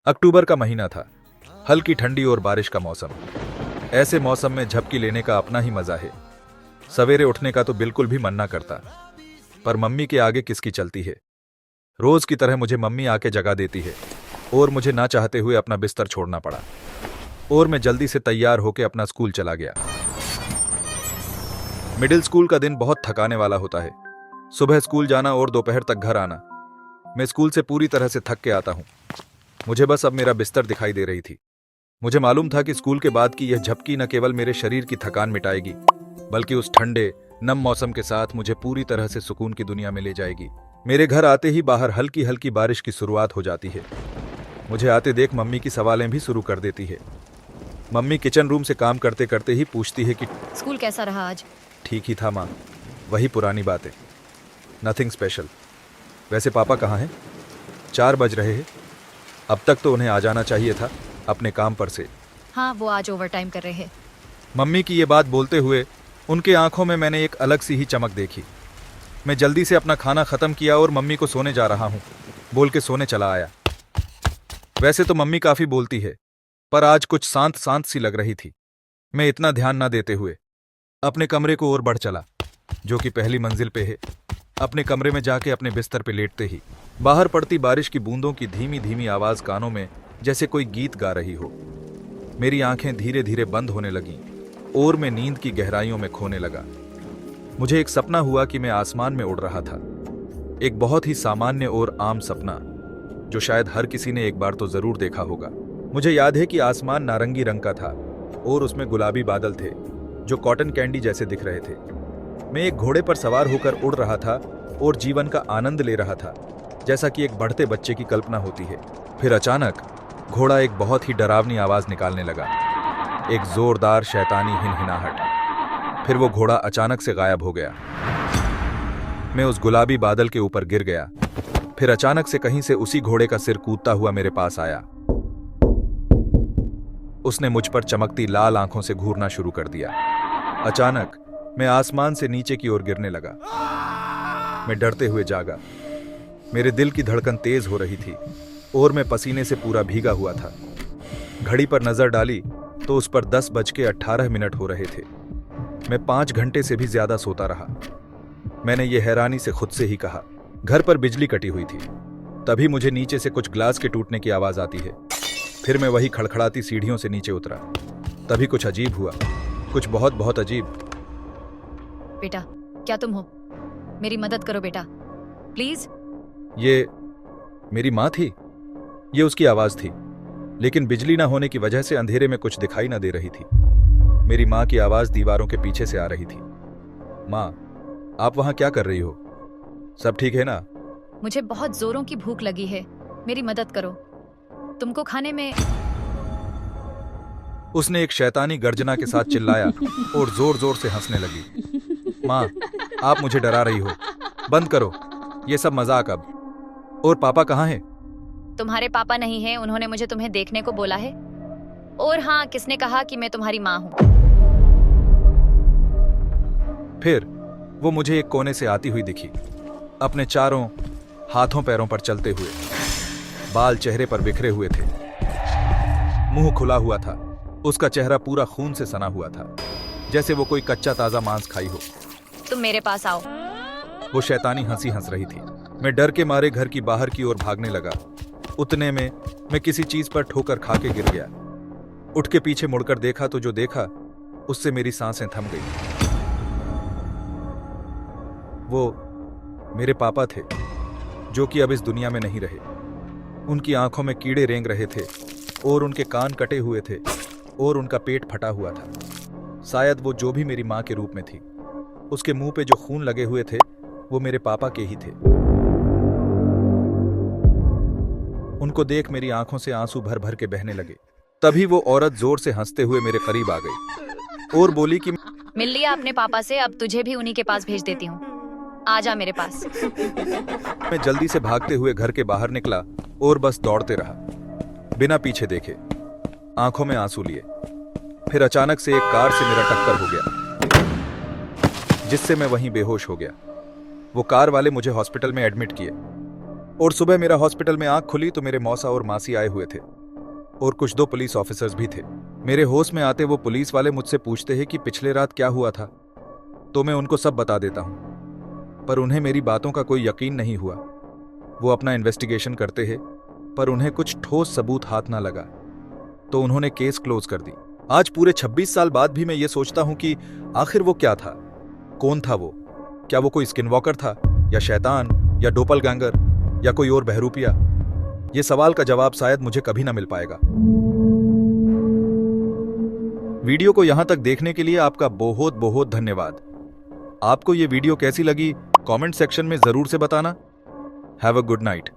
अक्टूबर का महीना था। हल्की ठंडी और बारिश का मौसम। ऐसे मौसम में झपकी लेने का अपना ही मजा है। सवेरे उठने का तो बिल्कुल भी मन ना करता, पर मम्मी के आगे किसकी चलती है। रोज की तरह मुझे मम्मी आके जगा देती है और मुझे ना चाहते हुए अपना बिस्तर छोड़ना पड़ा और मैं जल्दी से तैयार होकर अपना स्कूल चला गया। मिडिल स्कूल का दिन बहुत थकाने वाला होता है। सुबह स्कूल जाना और दोपहर तक घर आना। मैं स्कूल से पूरी तरह से थक के आता हूँ। मुझे बस अब मेरा बिस्तर दिखाई दे रही थी। मुझे मालूम था कि स्कूल के बाद की यह झपकी न केवल मेरे शरीर की थकान मिटाएगी, बल्कि उस ठंडे नम मौसम के साथ मुझे पूरी तरह से सुकून की दुनिया में ले जाएगी। मेरे घर आते ही बाहर हल्की हल्की बारिश की शुरुआत हो जाती है। मुझे आते देख मम्मी की सवालें भी शुरू कर देती है। मम्मी किचन रूम से काम करते करते ही पूछती है कि स्कूल कैसा रहा आज? ठीक ही था माँ, वही पुरानी बातें, नथिंग स्पेशल। वैसे पापा कहाँ हैं? 4 बज रहे हैं। अब तक तो उन्हें आ जाना चाहिए था अपने काम पर से। हाँ, वो आज ओवर टाइम कर रहे हैं। मम्मी की ये बात बोलते हुए उनके आंखों में मैंने एक अलग सी ही चमक देखी। मैं जल्दी से अपना खाना खत्म किया और मम्मी को सोने जा रहा हूँ बोल के सोने चला आया। वैसे तो मम्मी काफी बोलती है, पर आज कुछ शांत शांत सी लग रही थी। मैं इतना ध्यान ना देते हुए अपने कमरे को और बढ़ चला, जो कि पहली मंजिल पे है। अपने कमरे में जाके अपने बिस्तर पे लेटते ही बाहर पड़ती बारिश की बूंदों की धीमी धीमी आवाज कानों में जैसे कोई गीत गा रही हो। मेरी आंखें धीरे धीरे बंद होने लगीं और मैं नींद की गहराइयों में खोने लगा। मुझे एक सपना हुआ कि मैं आसमान में उड़ रहा था। एक बहुत ही सामान्य और आम सपना, जो शायद हर किसी ने एक बार तो जरूर देखा होगा। मुझे याद है कि आसमान नारंगी रंग का था और उसमें गुलाबी बादल थे जो कॉटन कैंडी जैसे दिख रहे थे। मैं एक घोड़े पर सवार होकर उड़ रहा था और जीवन का आनंद ले रहा था, जैसा कि एक बढ़ते बच्चे की कल्पना होती है। फिर अचानक घोड़ा एक बहुत ही डरावनी आवाज निकालने लगा, एक जोरदार शैतानी हिनहिनाहट। फिर वो घोड़ा अचानक से गायब हो गया। मैं उस गुलाबी बादल के ऊपर गिर गया। फिर अचानक से कहीं से उसी घोड़े का सिर कूदता हुआ मेरे पास आया। उसने मुझ पर चमकती लाल आंखों से घूरना शुरू कर दिया। अचानक मैं आसमान से नीचे की ओर गिरने लगा। मैं डरते हुए जागा। मेरे दिल की धड़कन तेज हो रही थी और मैं पसीने से पूरा भीगा हुआ था। घड़ी पर नजर डाली तो उस पर 10:18 हो रहे थे। मैं 5 घंटे से भी ज्यादा सोता रहा। मैंने ये हैरानी से खुद से ही कहा। घर पर बिजली कटी हुई थी। तभी मुझे नीचे से कुछ ग्लास के टूटने की आवाज आती है। फिर मैं वही खड़खड़ाती सीढ़ियों से नीचे उतरा। तभी कुछ अजीब हुआ, कुछ बहुत बहुत अजीब। बेटा, क्या तुम हो? मेरी मदद करो बेटा, प्लीज। ये मेरी माँ थी। ये उसकी आवाज थी, लेकिन बिजली ना होने की वजह से अंधेरे में कुछ दिखाई ना दे रही थी। मेरी माँ की आवाज दीवारों के पीछे से आ रही थी। माँ, आप वहां क्या कर रही हो? सब ठीक है ना? मुझे बहुत जोरों की भूख लगी है, मेरी मदद करो। तुमको खाने में। उसने एक शैतानी गर्जना के साथ चिल्लाया और जोर जोर से हंसने लगी। माँ, आप मुझे डरा रही हो। बंद करो ये सब मजाक अब। और पापा कहाँ हैं? तुम्हारे पापा नहीं हैं, उन्होंने मुझे तुम्हें देखने को बोला है। और हाँ, किसने कहा कि मैं तुम्हारी माँ हूँ? फिर वो मुझे एक कोने से आती हुई दिखी, अपने चारों हाथों पैरों पर चलते हुए। बाल चेहरे पर बिखरे हुए थे, मुंह खुला हुआ था। उसका चेहरा पूरा खून से सना हुआ था, जैसे वो कोई कच्चा ताजा मांस खाई हो। तुम मेरे पास आओ। वो शैतानी हंसी हंस रही थी। मैं डर के मारे घर की बाहर की ओर भागने लगा। उतने में मैं किसी चीज पर ठोकर खा के गिर गया। उठ के पीछे मुड़कर देखा तो जो देखा उससे मेरी सांसें थम गई। वो मेरे पापा थे, जो कि अब इस दुनिया में नहीं रहे। उनकी आंखों में कीड़े रेंग रहे थे और उनके कान कटे हुए थे और उनका पेट फटा हुआ था। शायद वो जो भी मेरी माँ के रूप में थी, उसके मुंह पे जो खून लगे हुए थे वो मेरे पापा के ही थे। उनको देख मेरी आंखों से आंसू भर भर के बहने लगे। तभी वो औरत जोर से हंसते हुए मेरे करीब आ गई और बोली कि मिल लिया अपने पापा से, अब तुझे भी उन्हीं के पास भेज देती हूँ। आ जा मेरे पास। मैं जल्दी से भागते हुए घर के बाहर निकला और बस दौड़ते रहा, बिना पीछे देखे, आंखों में आंसू लिए। फिर अचानक से एक कार से मेरा टक्कर हो गया, जिससे मैं वहीं बेहोश हो गया। वो कार वाले मुझे हॉस्पिटल में एडमिट किए। और सुबह मेरा हॉस्पिटल में आंख खुली तो मेरे मौसा और मासी आए हुए थे और कुछ 2 पुलिस ऑफिसर्स भी थे। मेरे होश में आते वो पुलिस वाले मुझसे पूछते हैं कि पिछले रात क्या हुआ था, तो मैं उनको सब बता देता हूं, पर उन्हें मेरी बातों का कोई यकीन नहीं हुआ। वो अपना इन्वेस्टिगेशन करते हैं, पर उन्हें कुछ ठोस सबूत हाथ ना लगा, तो उन्होंने केस क्लोज कर दी। आज पूरे 26 साल बाद भी मैं ये सोचता हूं कि आखिर वो क्या था, कौन था वो? क्या वो कोई स्किनवॉकर था, या शैतान, या डोपलगैंगर, या कोई और बहरूपिया? ये सवाल का जवाब शायद मुझे कभी ना मिल पाएगा। वीडियो को यहां तक देखने के लिए आपका बहुत बहुत धन्यवाद। आपको ये वीडियो कैसी लगी कमेंट सेक्शन में जरूर से बताना। Have a good night.